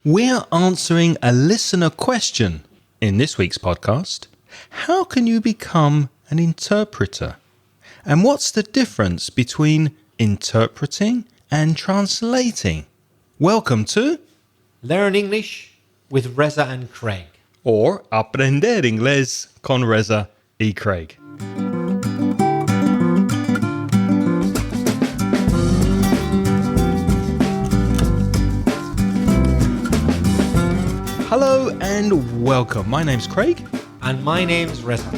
We're answering a listener question in this week's podcast. How can you become an interpreter? And what's the difference between interpreting and translating? Welcome to Learn English with Reza and Craig. or Aprender Inglés con Reza y Craig. Hello and welcome. My name's Craig. And my name's Reza.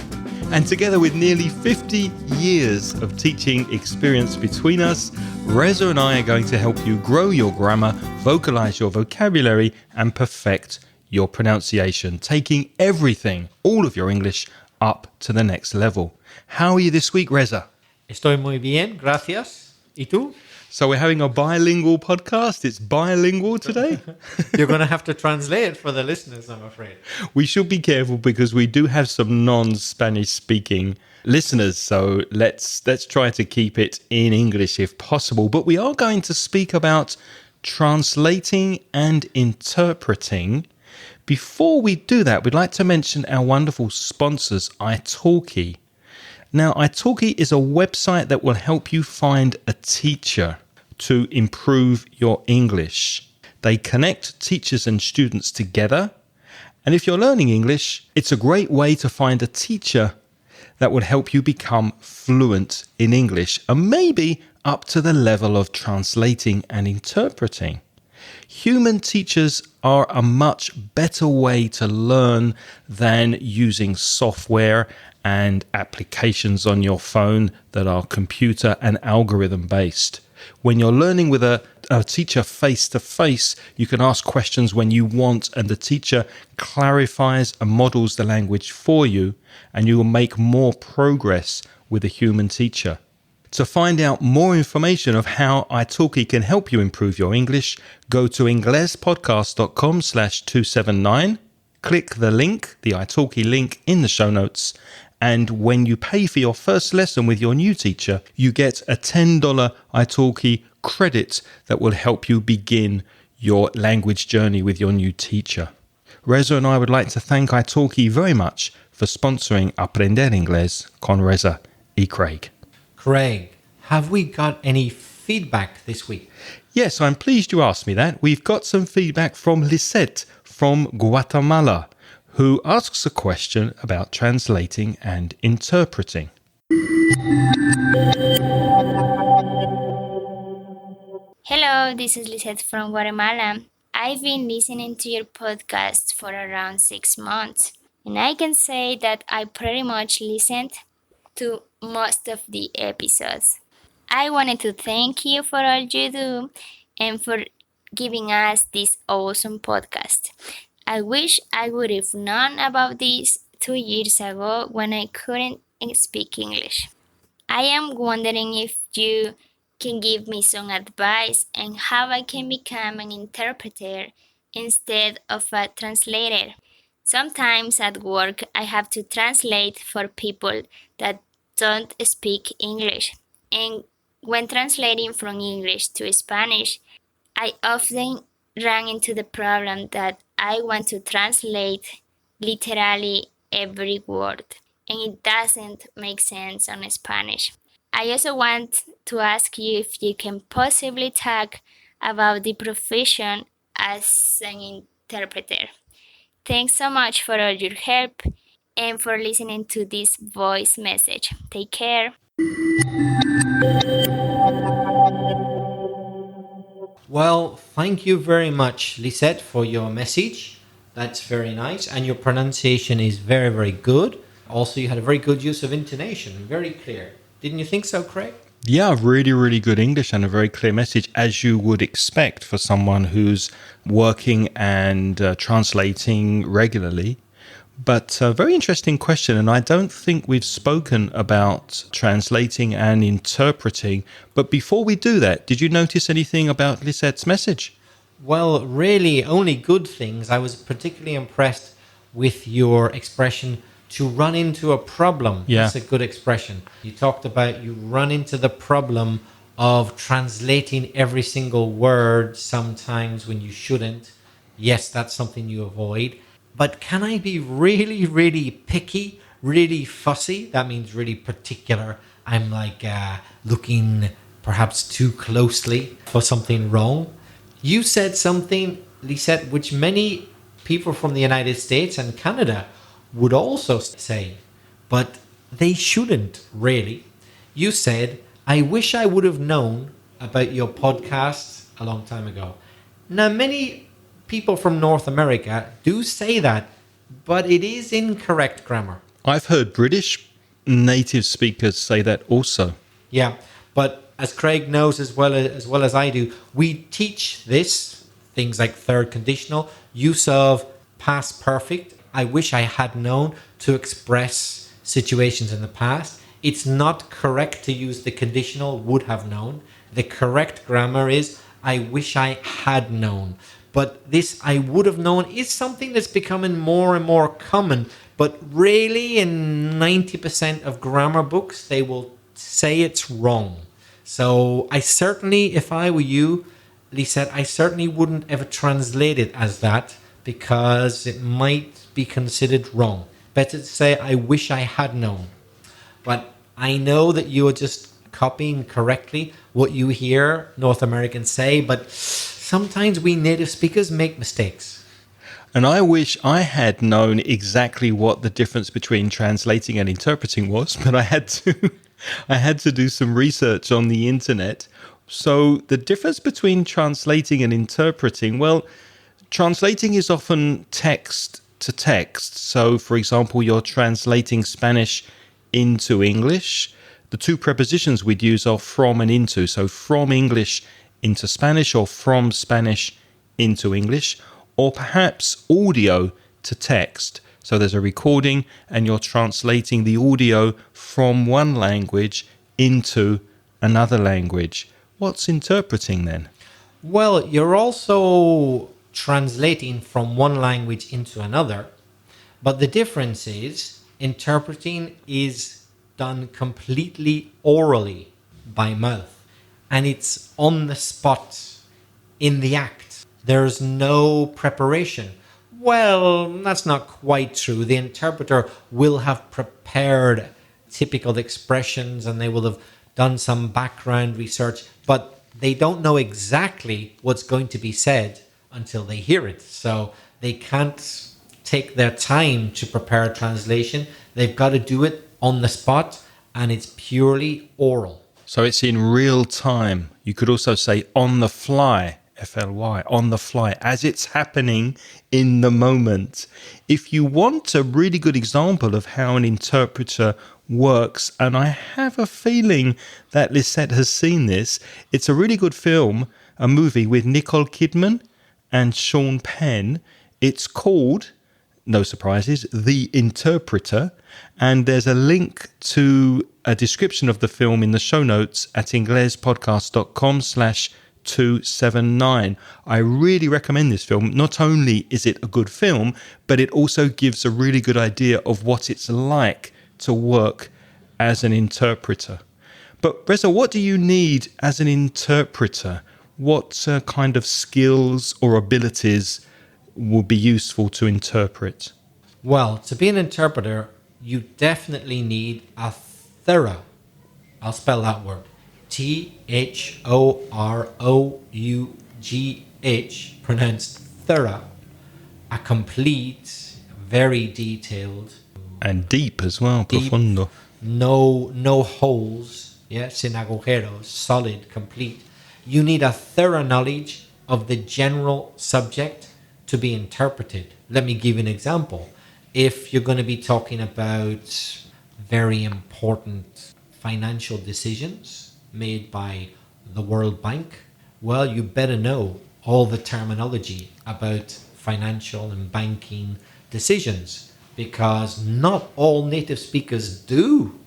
And together with nearly 50 years of teaching experience between us, Reza and I are going to help you grow your grammar, vocalize your vocabulary, and perfect your pronunciation, taking everything, all of your English, up to the next level. How are you this week, Reza? Estoy muy bien, gracias. ¿Y tú? So we're having a bilingual podcast. It's bilingual today. You're going to have to translate it for the listeners, I'm afraid. We should be careful because we do have some non-Spanish speaking listeners. So let's try to keep it in English if possible. But we are going to speak about translating and interpreting. Before we do that, we'd like to mention our wonderful sponsors, italki. Now, italki is a website that will help you find a teacher to improve your English. They connect teachers and students together. And if you're learning English, it's a great way to find a teacher that will help you become fluent in English and maybe up to the level of translating and interpreting. Human teachers are a much better way to learn than using software and applications on your phone that are computer and algorithm based. When you're learning with a teacher face to face, you can ask questions when you want and the teacher clarifies and models the language for you, and you will make more progress with a human teacher. To find out more information of how italki can help you improve your English, go to inglespodcast.com/279, click the link, the italki link in the show notes, and when you pay for your first lesson with your new teacher, you get a $10 italki credit that will help you begin your language journey with your new teacher. Reza and I would like to thank italki very much for sponsoring Aprender Inglés con Reza y Craig. Craig, have we got any feedback this week? Yes, I'm pleased you asked me that. We've got some feedback from Lisette from Guatemala, who asks a question about translating and interpreting. Hello, this is Lisette from Guatemala. I've been listening to your podcast for around 6 months, and I can say that I pretty much listened to most of the episodes. I wanted to thank you for all you do and for giving us this awesome podcast. I wish I would have known about this 2 years ago when I couldn't speak English. I am wondering if you can give me some advice on how I can become an interpreter instead of a translator. Sometimes at work I have to translate for people that don't speak English. And when translating from English to Spanish, I often run into the problem that I want to translate literally every word, and it doesn't make sense on Spanish. I also want to ask you if you can possibly talk about the profession as an interpreter. Thanks so much for all your help and for listening to this voice message. Take care. Well, thank you very much, Lisette, for your message. That's very nice. And your pronunciation is very, very good. Also, you had a very good use of intonation, very clear. Didn't you think so, Craig? Yeah, really, really good English and a very clear message, as you would expect for someone who's working and translating regularly. But a very interesting question, and I don't think we've spoken about translating and interpreting. But before we do that, did you notice anything about Lisette's message? Well, really, only good things. I was particularly impressed with your expression, to run into a problem. Yeah. That's a good expression. You talked about you run into the problem of translating every single word sometimes when you shouldn't. Yes, that's something you avoid. But can I be really, really picky, really fussy? That means really particular. I'm like looking perhaps too closely for something wrong. You said something, Lisette, which many people from the United States and Canada would also say, but they shouldn't really. You said, I wish I would have known about your podcast a long time ago. Now, many people from North America do say that, but it is incorrect grammar. I've heard British native speakers say that also. Yeah, but as Craig knows as well as I do, we teach this things like third conditional, use of past perfect. I wish I had known to express situations in the past. It's not correct to use the conditional would have known. The correct grammar is I wish I had known. But this I would have known is something that's becoming more and more common. But really, in 90% of grammar books, they will say it's wrong. So I certainly, if I were you, Lisette, I certainly wouldn't ever translate it as that because it might be considered wrong. Better to say, I wish I had known. But I know that you are just copying correctly what you hear North Americans say, but sometimes we native speakers make mistakes. And I wish I had known exactly what the difference between translating and interpreting was, but I had to do some research on the internet. So the difference between translating and interpreting, well, translating is often text to text. So for example, you're translating Spanish into English. The two prepositions we'd use are from and into. So from English into Spanish or from Spanish into English, or perhaps audio to text. So there's a recording and you're translating the audio from one language into another language. What's interpreting then? Well, you're also translating from one language into another, but the difference is interpreting is done completely orally by mouth, and it's on the spot, in the act. There's no preparation. Well, that's not quite true. The interpreter will have prepared typical expressions and they will have done some background research, but they don't know exactly what's going to be said until they hear it. So they can't take their time to prepare a translation. They've got to do it on the spot, and it's purely oral. So it's in real time. You could also say on the fly, FLY, on the fly, as it's happening in the moment. If you want a really good example of how an interpreter works, and I have a feeling that Lisette has seen this, it's a really good film, a movie with Nicole Kidman and Sean Penn. It's called, no surprises, The Interpreter, and there's a link to a description of the film in the show notes at inglespodcast.com/279. I really recommend this film. Not only is it a good film, but it also gives a really good idea of what it's like to work as an interpreter. But Reza, what do you need as an interpreter? What kind of skills or abilities would be useful to interpret? Well, to be an interpreter, you definitely need a thorough, I'll spell that word, THOROUGH, pronounced thorough, a complete, very detailed, And deep as well, deep, profundo. no holes, yeah, sin agujeros, solid, complete. You need a thorough knowledge of the general subject to be interpreted. Let me give you an example. If you're going to be talking about very important financial decisions made by the World Bank, well, you better know all the terminology about financial and banking decisions, because not all native speakers do.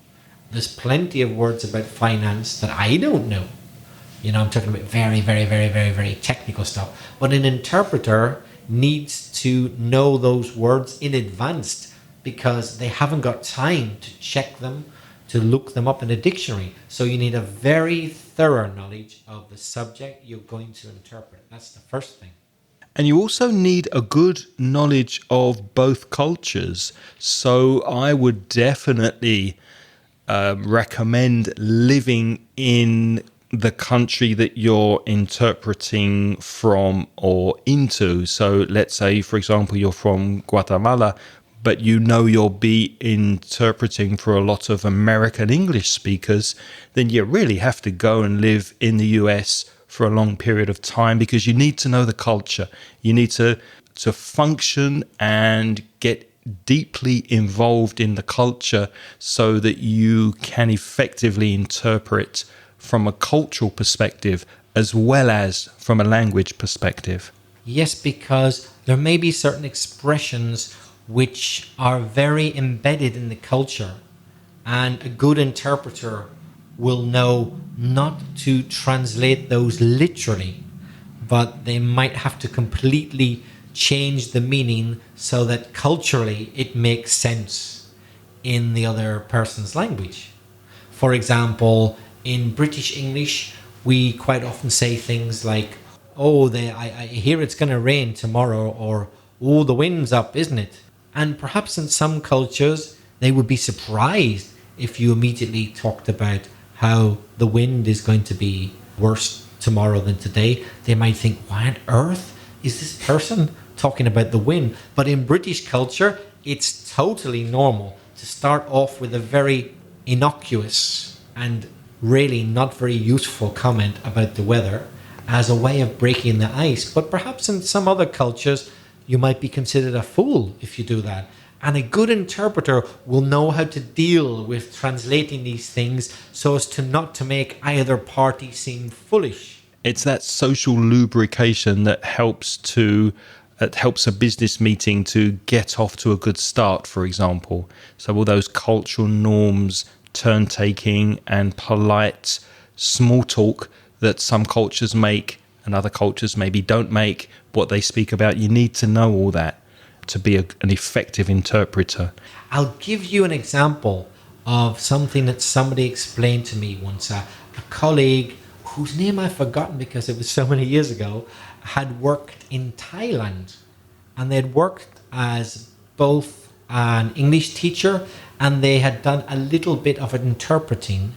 There's plenty of words about finance that I don't know. You know, I'm talking about very, very, very, very, very technical stuff. But an interpreter needs to know those words in advance because they haven't got time to check them, to look them up in a dictionary. So you need a very thorough knowledge of the subject you're going to interpret. That's the first thing. And you also need a good knowledge of both cultures. So I would definitely recommend living in the country that you're interpreting from or into. So let's say, for example, you're from Guatemala, but you know you'll be interpreting for a lot of American English speakers, then you really have to go and live in the US for a long period of time, because you need to know the culture. You need to function and get deeply involved in the culture so that you can effectively interpret from a cultural perspective as well as from a language perspective. Yes, because there may be certain expressions which are very embedded in the culture, and a good interpreter will know not to translate those literally, but they might have to completely change the meaning so that culturally it makes sense in the other person's language. For example, in British English, we quite often say things like, oh, I hear it's going to rain tomorrow, or, oh, the wind's up, isn't it? And perhaps in some cultures, they would be surprised if you immediately talked about how the wind is going to be worse tomorrow than today. They might think, why on earth is this person talking about the wind? But in British culture, it's totally normal to start off with a very innocuous and really not very useful comment about the weather as a way of breaking the ice. But perhaps in some other cultures, you might be considered a fool if you do that. And a good interpreter will know how to deal with translating these things so as to not to make either party seem foolish. It's that social lubrication that helps a business meeting to get off to a good start, for example. So all those cultural norms, turn taking and polite small talk that some cultures make and other cultures maybe don't make, what they speak about, you need to know all that to be an effective interpreter. I'll give you an example of something that somebody explained to me once. A colleague whose name I've forgotten because it was so many years ago had worked in Thailand, and they'd worked as both an English teacher, and they had done a little bit of interpreting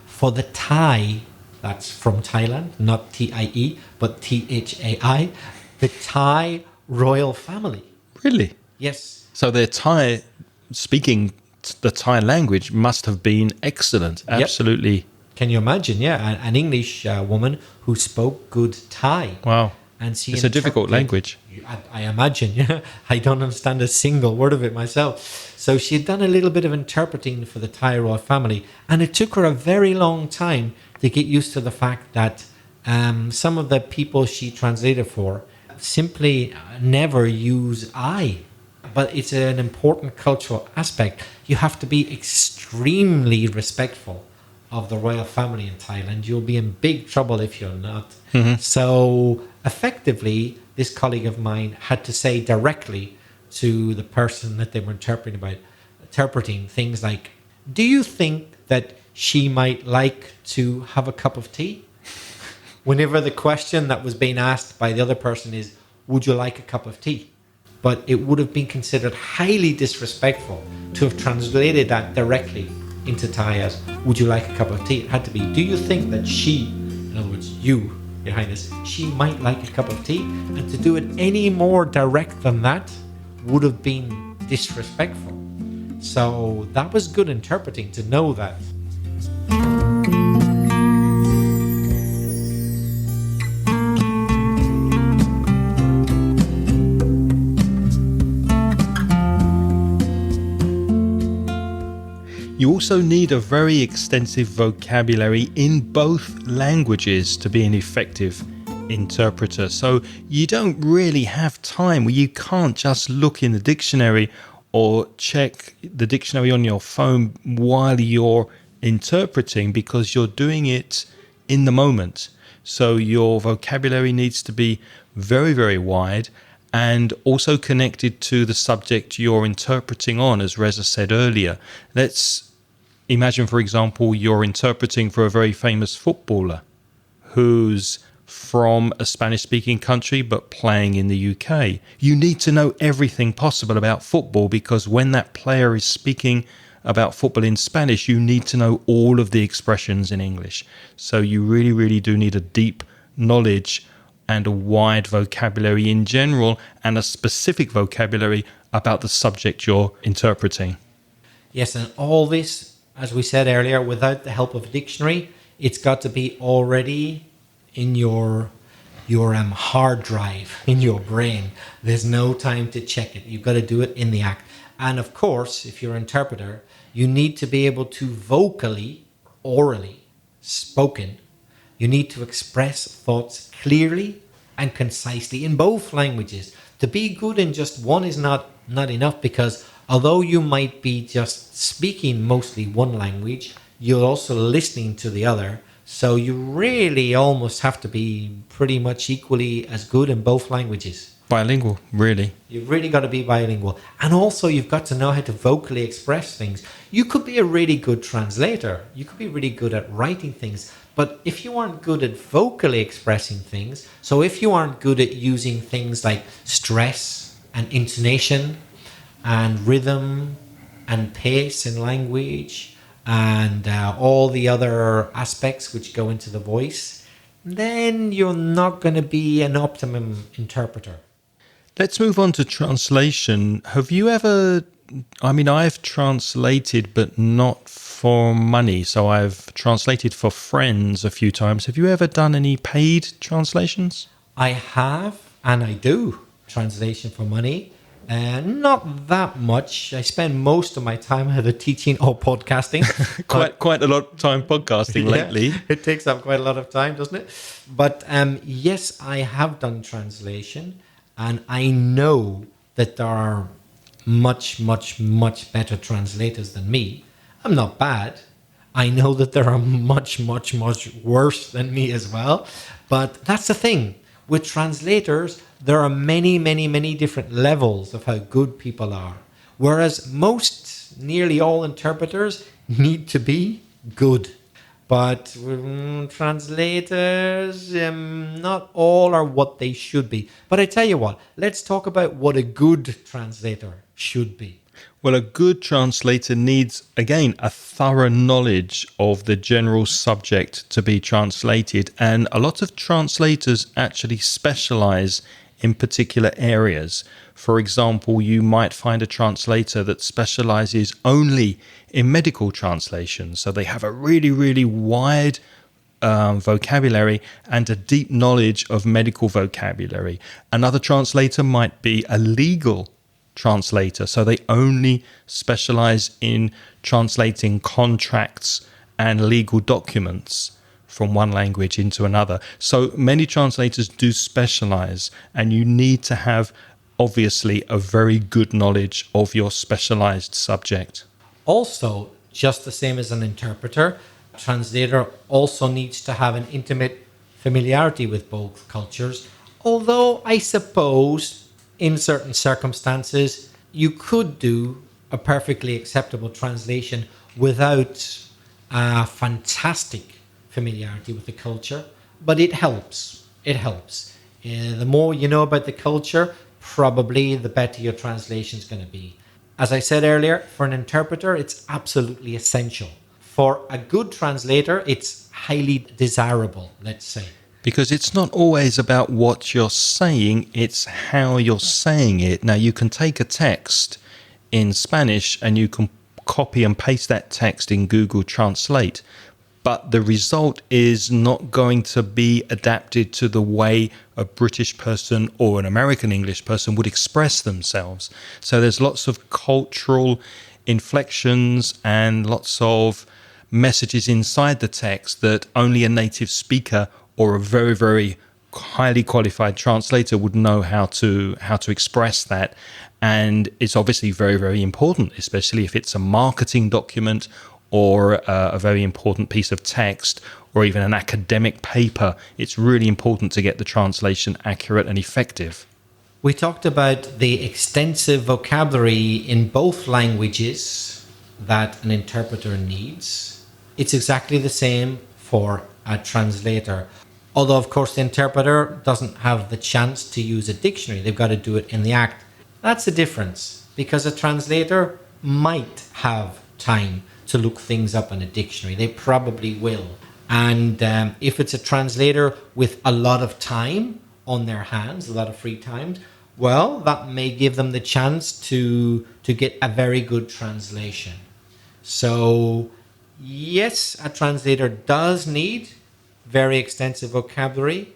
for the Thai, that's from Thailand, not T-I-E, but T-H-A-I, the Thai royal family. Really? Yes. So their Thai, speaking the Thai language must have been excellent. Absolutely. Yep. Can you imagine? Yeah, an English woman who spoke good Thai. Wow. And she it's a difficult language. I imagine, yeah. I don't understand a single word of it myself. So she had done a little bit of interpreting for the Thai royal family, and it took her a very long time to get used to the fact that some of the people she translated for simply never use I. But it's an important cultural aspect. You have to be extremely respectful of the royal family in Thailand. You'll be in big trouble if you're not. Mm-hmm. So effectively, this colleague of mine had to say directly to the person that they were interpreting things like, do you think that she might like to have a cup of tea? Whenever the question that was being asked by the other person is, would you like a cup of tea? But it would have been considered highly disrespectful to have translated that directly into Thai as, would you like a cup of tea? It had to be, do you think that she, in other words, you, Your Highness, she might like a cup of tea? And to do it any more direct than that would have been disrespectful. So that was good interpreting, to know that. You also need a very extensive vocabulary in both languages to be an effective interpreter. So you don't really have time where you can't just look in the dictionary or check the dictionary on your phone while you're interpreting, because you're doing it in the moment. So your vocabulary needs to be very, very wide and also connected to the subject you're interpreting on, as Reza said earlier. Let's imagine, for example, you're interpreting for a very famous footballer whose from a Spanish speaking country but playing in the UK. You need to know everything possible about football, because when that player is speaking about football in Spanish, you need to know all of the expressions in English. So you really, really do need a deep knowledge and a wide vocabulary in general, and a specific vocabulary about the subject you're interpreting. Yes, and all this, as we said earlier, without the help of a dictionary, it's got to be already in your hard drive, in your brain. There's no time to check it. You've got to do it in the act. And of course, if you're an interpreter, you need to be able to vocally, orally, spoken, you need to express thoughts clearly and concisely in both languages. To be good in just one is not enough, because although you might be just speaking mostly one language, you're also listening to the other. So you really almost have to be pretty much equally as good in both languages. Bilingual, really. You've really got to be bilingual. And also you've got to know how to vocally express things. You could be a really good translator. You could be really good at writing things. But if you aren't good at vocally expressing things, so if you aren't good at using things like stress and intonation and rhythm and pace in language and all the other aspects which go into the voice, then you're not going to be an optimum interpreter. Let's move on to translation. Have you ever, I've translated, but not for money. So I've translated for friends a few times. Have you ever done any paid translations? I have, and I do translation for money. Not that much. I spend most of my time either teaching or podcasting. quite a lot of time podcasting lately. It takes up quite a lot of time, doesn't it? But yes, I have done translation. And I know that there are much, much, much better translators than me. I'm not bad. I know that there are much, much, much worse than me as well. But that's the thing. With translators, there are many, many, many different levels of how good people are. Whereas nearly all interpreters need to be good. But translators, not all are what they should be. But I tell you what, let's talk about what a good translator should be. Well, a good translator needs, again, a thorough knowledge of the general subject to be translated. And a lot of translators actually specialize in particular areas. For example, you might find a translator that specializes only in medical translation. So they have a really, really wide vocabulary and a deep knowledge of medical vocabulary. Another translator might be a legal translator. So they only specialize in translating contracts and legal documents from one language into another. So many translators do specialize, and you need to have, obviously, a very good knowledge of your specialized subject. Also, just the same as an interpreter, a translator also needs to have an intimate familiarity with both cultures. Although I suppose in certain circumstances, you could do a perfectly acceptable translation without a fantastic familiarity with the culture, but it helps. It helps. The more you know about the culture, probably the better your translation is going to be. As I said earlier, for an interpreter, it's absolutely essential. For a good translator, it's highly desirable, let's say. Because it's not always about what you're saying, it's how you're saying it. Now, you can take a text in Spanish and you can copy and paste that text in Google Translate, but the result is not going to be adapted to the way a British person or an American English person would express themselves. So there's lots of cultural inflections and lots of messages inside the text that only a native speaker or a very, very highly qualified translator would know how to express that. And it's obviously very, very important, especially if it's a marketing document or a very important piece of text or even an academic paper. It's really important to get the translation accurate and effective. We talked about the extensive vocabulary in both languages that an interpreter needs. It's exactly the same for a translator. Although, of course, the interpreter doesn't have the chance to use a dictionary. They've got to do it in the act. That's the difference, because a translator might have time to look things up in a dictionary. They probably will. And if it's a translator with a lot of time on their hands, a lot of free time, well, that may give them the chance to get a very good translation. So, yes, a translator does need very extensive vocabulary,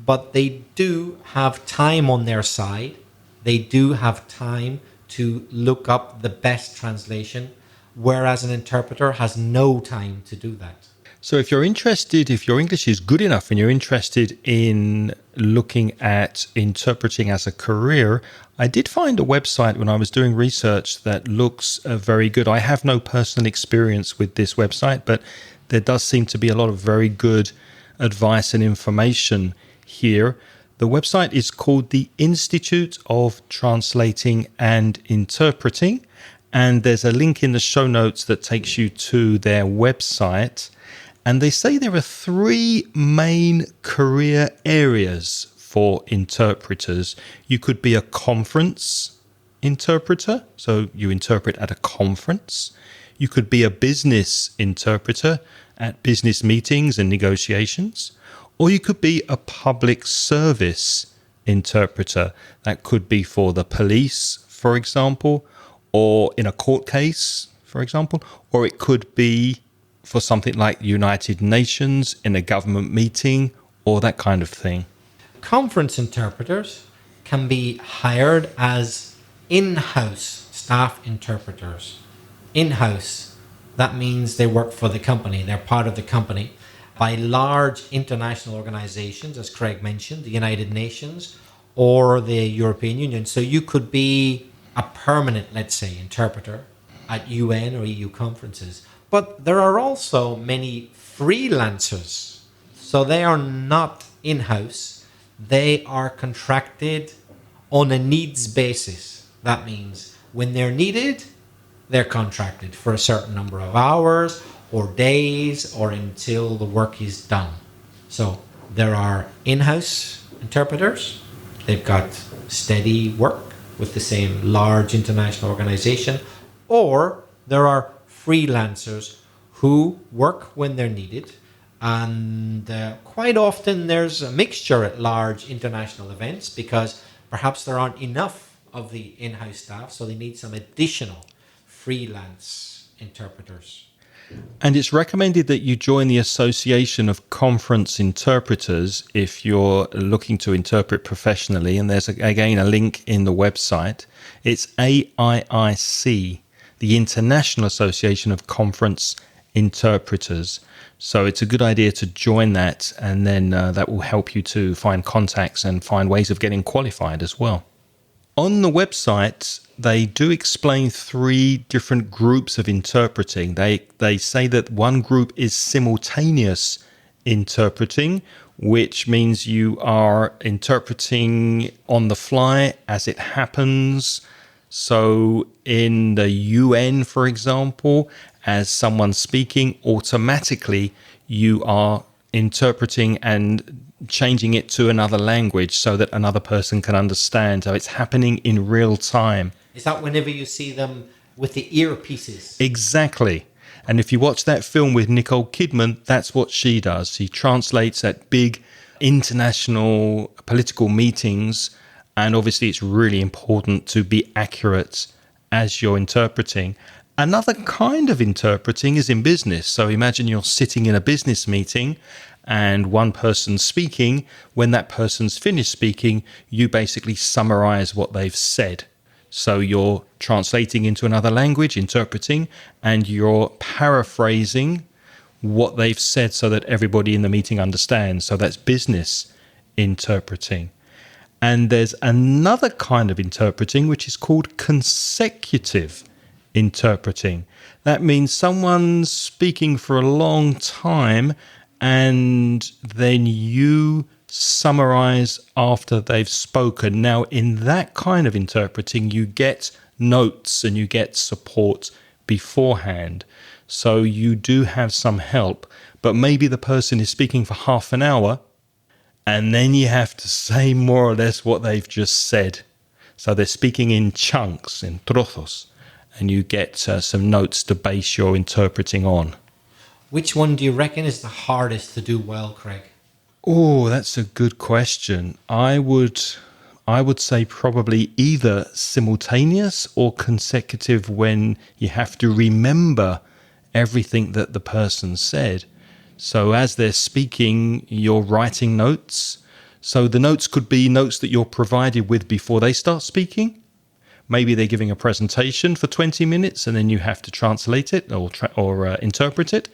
but they do have time on their side. They do have time to look up the best translation, whereas an interpreter has no time to do that. So if you're interested, if your English is good enough and you're interested in looking at interpreting as a career, I did find a website when I was doing research that looks very good. I have no personal experience with this website, but there does seem to be a lot of very good advice and information here. The website is called the Institute of Translating and Interpreting, and there's a link in the show notes that takes you to their website. And they say there are 3 main career areas for interpreters. You could be a conference interpreter, so you interpret at a conference. You could be a business interpreter at business meetings and negotiations. Or you could be a public service interpreter. That could be for the police, for example, or in a court case, for example, or it could be for something like United Nations in a government meeting or that kind of thing. Conference interpreters can be hired as in-house staff interpreters. In-house, that means they work for the company, they're part of the company, by large international organizations, as Craig mentioned, the United Nations or the European Union. So you could be a permanent, let's say, interpreter at UN or EU conferences. But there are also many freelancers. So they are not in-house. They are contracted on a needs basis. That means when they're needed, they're contracted for a certain number of hours or days or until the work is done. So there are in-house interpreters. They've got steady work with the same large international organization. Or there are freelancers who work when they're needed, and quite often there's a mixture at large international events because perhaps there aren't enough of the in-house staff, so they need some additional freelance interpreters. And it's recommended that you join the Association of Conference Interpreters if you're looking to interpret professionally, and there's again a link in the website. It's AIRC, the International Association of Conference Interpreters. So it's a good idea to join that, and then that will help you to find contacts and find ways of getting qualified as well. On the website, they do explain 3 different groups of interpreting. They say that one group is simultaneous interpreting, which means you are interpreting on the fly as it happens. So in the UN, for example, as someone's speaking, automatically you are interpreting and changing it to another language so that another person can understand. So it's happening in real time. Is that whenever you see them with the earpieces? Exactly. And if you watch that film with Nicole Kidman, that's what she does. She translates at big international political meetings. And obviously, it's really important to be accurate as you're interpreting. Another kind of interpreting is in business. So imagine you're sitting in a business meeting and one person's speaking. When that person's finished speaking, you basically summarize what they've said. So you're translating into another language, interpreting, and you're paraphrasing what they've said so that everybody in the meeting understands. So that's business interpreting. And there's another kind of interpreting, which is called consecutive interpreting. That means someone's speaking for a long time and then you summarize after they've spoken. Now, in that kind of interpreting, you get notes and you get support beforehand. So you do have some help, but maybe the person is speaking for half an hour and then you have to say more or less what they've just said. So they're speaking in chunks, in trozos, and you get some notes to base your interpreting on. Which one do you reckon is the hardest to do well, Craig? Oh, that's a good question. I would say probably either simultaneous or consecutive, when you have to remember everything that the person said. So as they're speaking, you're writing notes. So the notes could be notes that you're provided with before they start speaking. Maybe they're giving a presentation for 20 minutes and then you have to translate it or interpret it.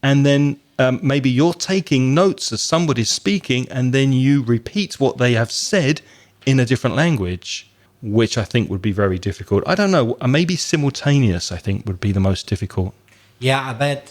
And then maybe you're taking notes as somebody's speaking, and then you repeat what they have said in a different language, which I think would be very difficult. I don't know, maybe simultaneous, I think, would be the most difficult. Yeah, I bet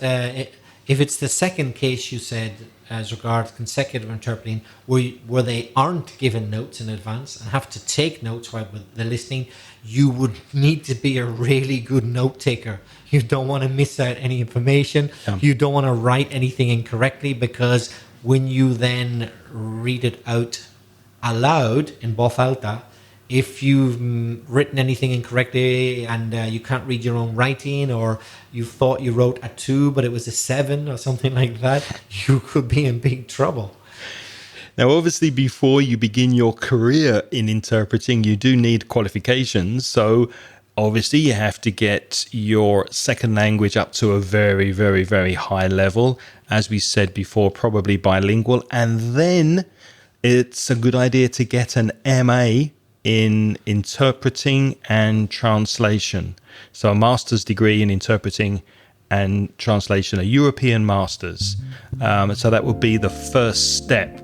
if it's the second case you said, as regards consecutive interpreting, where they aren't given notes in advance and have to take notes while they're listening, you would need to be a really good note taker. You don't want to miss out any information. Yeah. You don't want to write anything incorrectly, because when you then read it out aloud in voz alta, if you've written anything incorrectly and you can't read your own writing, or you thought you wrote a 2 but it was a 7 or something like that, you could be in big trouble. Now, obviously, before you begin your career in interpreting, you do need qualifications. So obviously, you have to get your second language up to a very, very, very high level. As we said before, probably bilingual. And then it's a good idea to get an MA in interpreting and translation. So a master's degree in interpreting and translation, a European master's. So that would be the first step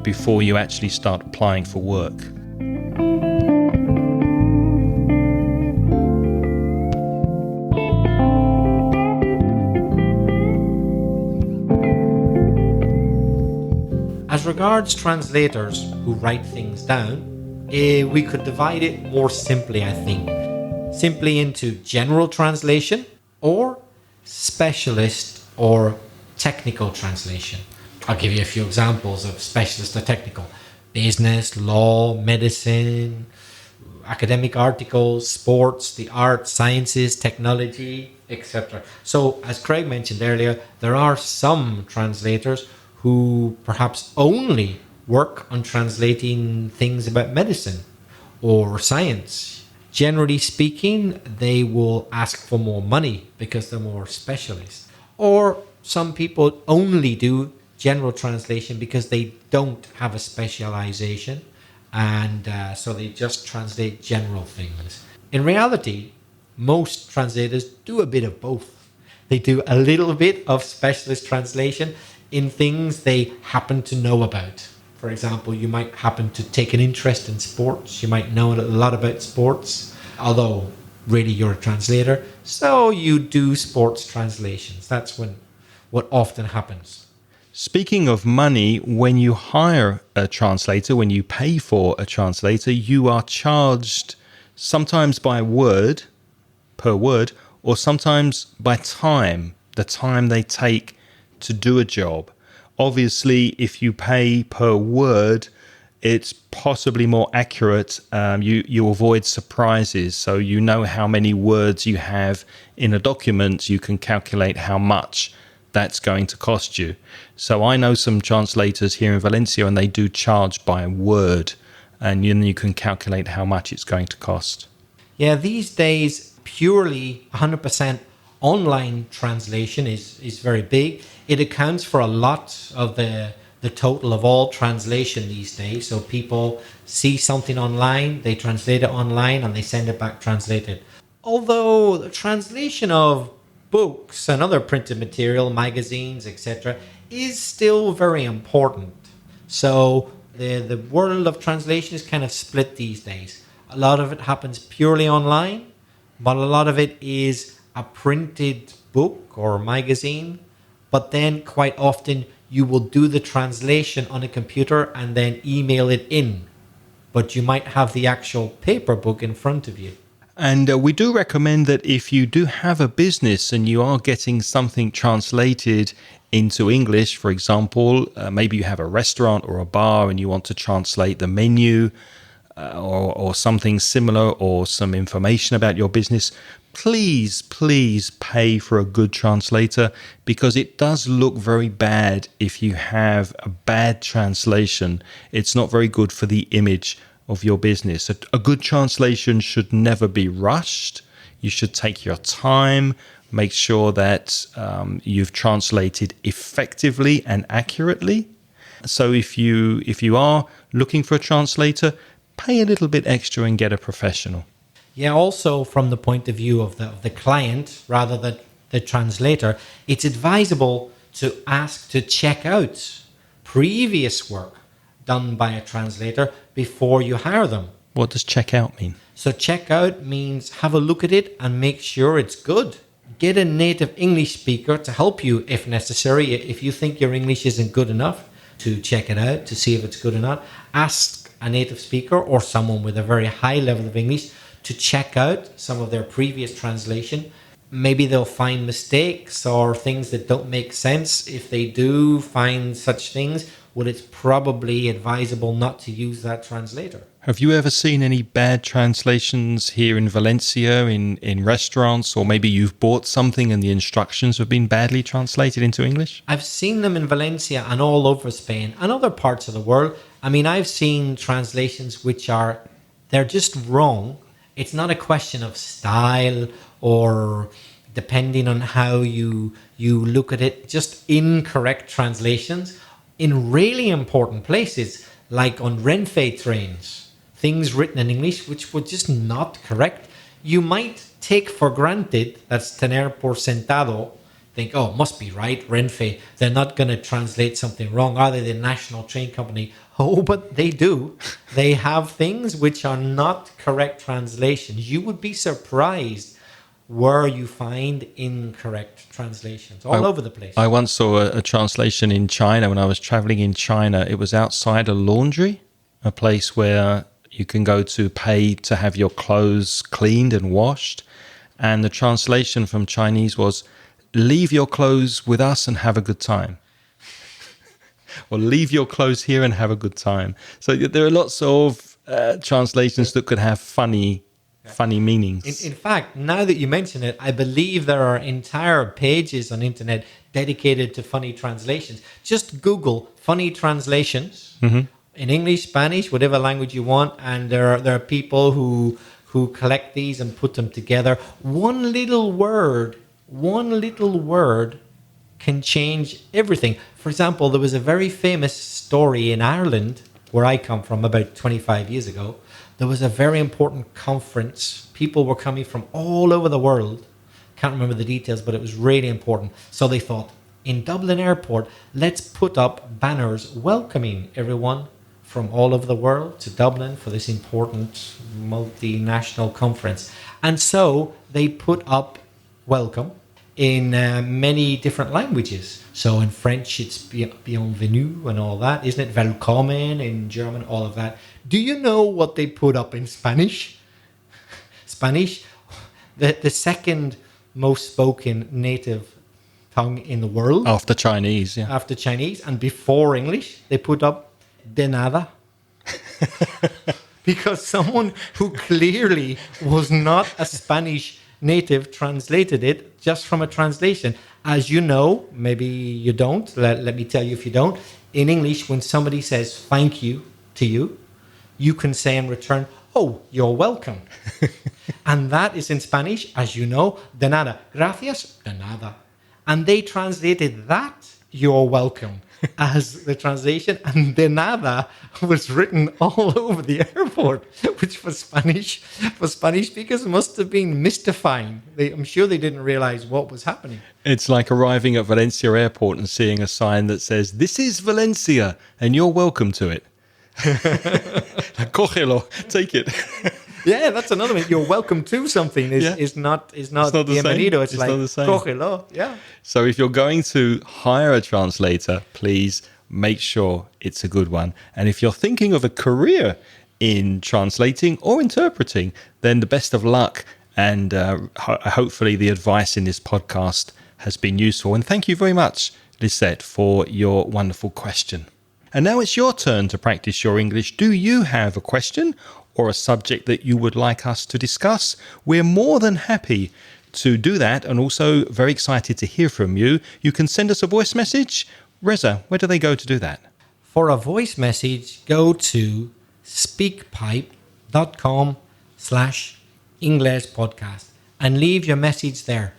before you actually start applying for work. As regards translators who write things down, we could divide it more simply, I think. Simply into general translation or specialist or technical translation. I'll give you a few examples of specialist or technical. Business, law, medicine, academic articles, sports, the arts, sciences, technology, etc. So, as Craig mentioned earlier, there are some translators who perhaps only work on translating things about medicine or science. Generally speaking, they will ask for more money because they're more specialists. Or some people only do general translation because they don't have a specialization, and so they just translate general things. In reality, most translators do a bit of both. They do a little bit of specialist translation in things they happen to know about. For example, you might happen to take an interest in sports. You might know a lot about sports, although really you're a translator. So you do sports translations. That's what often happens. Speaking of money, when you hire a translator, when you pay for a translator, you are charged sometimes by word, per word, or sometimes by time, the time they take to do a job. Obviously, if you pay per word, it's possibly more accurate. You avoid surprises. So you know how many words you have in a document. You can calculate how much that's going to cost you. So I know some translators here in Valencia, and they do charge by word, and then you can calculate how much it's going to cost. Yeah, these days, purely 100% online translation is very big. It accounts for a lot of the total of all translation these days. So people see something online, they translate it online, and they send it back translated. Although the translation of books and other printed material, magazines, etc., is still very important. So the world of translation is kind of split these days. A lot of it happens purely online, but a lot of it is a printed book or magazine. But then quite often you will do the translation on a computer and then email it in. But you might have the actual paper book in front of you. And we do recommend that if you do have a business and you are getting something translated into English, for example, maybe you have a restaurant or a bar and you want to translate the menu or something similar or some information about your business, please pay for a good translator, because it does look very bad if you have a bad translation. It's not very good for the image of your business. A good translation should never be rushed. You should take your time, make sure that you've translated effectively and accurately. So if you are looking for a translator, pay a little bit extra and get a professional. Yeah, also from the point of view of the client rather than the translator, it's advisable to ask to check out previous work done by a translator before you hire them. What does check out mean? So check out means have a look at it and make sure it's good. Get a native English speaker to help you if necessary. If you think your English isn't good enough, to check it out, to see if it's good or not. Ask a native speaker or someone with a very high level of English to check out some of their previous translation. Maybe they'll find mistakes or things that don't make sense. If they do find such things, well, it's probably advisable not to use that translator. Have you ever seen any bad translations here in Valencia in restaurants, or maybe you've bought something and the instructions have been badly translated into English? I've seen them in Valencia and all over Spain and other parts of the world. I mean, I've seen translations which they're just wrong. It's not a question of style or depending on how you look at it, just incorrect translations in really important places, like on Renfe trains. Things written in English which were just not correct. You might take for granted that's tener por sentado, think, oh, it must be right, Renfe. They're not going to translate something wrong. Are they the national train company? Oh, but they do. They have things which are not correct translations. You would be surprised where you find incorrect translations all over the place. I once saw a translation in China when I was traveling in China. It was outside a laundry, a place where you can go to pay to have your clothes cleaned and washed. And the translation from Chinese was, leave your clothes with us and have a good time. Or leave your clothes here and have a good time. So there are lots of translations that could have funny meanings. In fact, now that you mention it, I believe there are entire pages on internet dedicated to funny translations. Just Google funny translations. Mm-hmm. In English, Spanish, whatever language you want, and there are people who collect these and put them together. One little word can change everything. For example, there was a very famous story in Ireland, where I come from, about 25 years ago. There was a very important conference. People were coming from all over the world. Can't remember the details, but it was really important. So they thought, in Dublin Airport, let's put up banners welcoming everyone from all over the world to Dublin for this important multinational conference. And so they put up welcome in many different languages. So in French, it's bienvenue and all that, isn't it? Willkommen in German, all of that. Do you know what they put up in Spanish? Spanish, the second most spoken native tongue in the world. After Chinese, yeah. After Chinese, and before English, they put up de nada. Because someone who clearly was not a Spanish native translated it just from a translation. As you know, maybe you don't, let me tell you if you don't, in English, when somebody says thank you to you, you can say in return, oh, you're welcome. And that is in Spanish, as you know, de nada. Gracias, de nada. And they translated that, you're welcome, as the translation, and de nada was written all over the airport, which for Spanish speakers must have been mystifying. I'm sure they didn't realize what was happening. It's like arriving at Valencia Airport and seeing a sign that says, this is Valencia, and you're welcome to it. Cógelo, take it. Yeah, that's another one. You're welcome to something is not bienvenido. It's like cógelo. Yeah. So if you're going to hire a translator, please make sure it's a good one. And if you're thinking of a career in translating or interpreting, then the best of luck. And hopefully the advice in this podcast has been useful. And thank you very much, Lisette, for your wonderful question. And now it's your turn to practice your English. Do you have a question or a subject that you would like us to discuss? We're more than happy to do that, and also very excited to hear from you. You can send us a voice message. Reza, where do they go to do that? For a voice message, go to speakpipe.com/English podcast and leave your message there.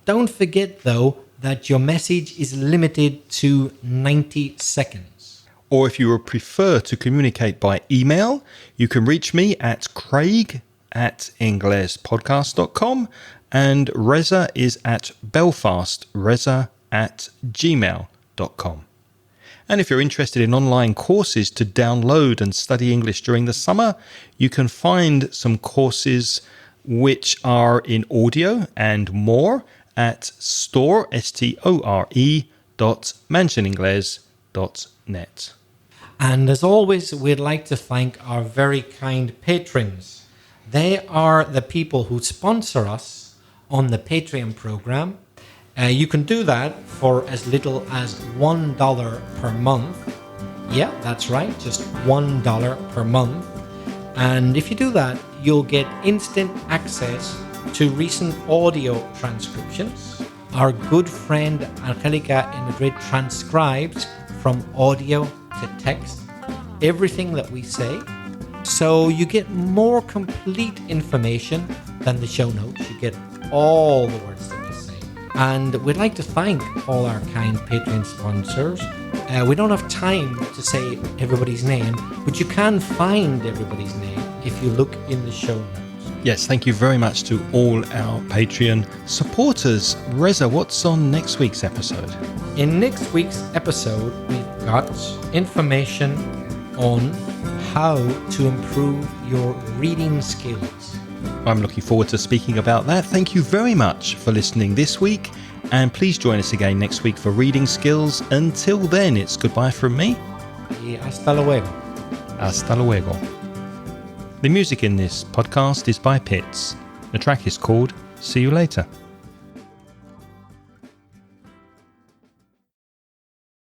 Don't forget, though, that your message is limited to 90 seconds. Or if you would prefer to communicate by email, you can reach me at craig@inglespodcast.com, and Reza is at belfastreza@gmail.com. And if you're interested in online courses to download and study English during the summer, you can find some courses which are in audio and more at store.mansioningles.net. And as always, we'd like to thank our very kind patrons. They are the people who sponsor us on the Patreon program. You can do that for as little as $1 per month. Yeah, that's right, just $1 per month. And if you do that, you'll get instant access to recent audio transcriptions. Our good friend Angelica in Madrid transcribes from audio to text everything that we say. So you get more complete information than the show notes. You get all the words that we say. And we'd like to thank all our kind Patreon sponsors. We don't have time to say everybody's name, but you can find everybody's name if you look in the show notes. Yes, thank you very much to all our Patreon supporters. Reza, what's on next week's episode? In next week's episode, we've got information on how to improve your reading skills. I'm looking forward to speaking about that. Thank you very much for listening this week, and please join us again next week for reading skills. Until then, it's goodbye from me. Y hasta luego. Hasta luego. The music in this podcast is by Pitts. The track is called See You Later.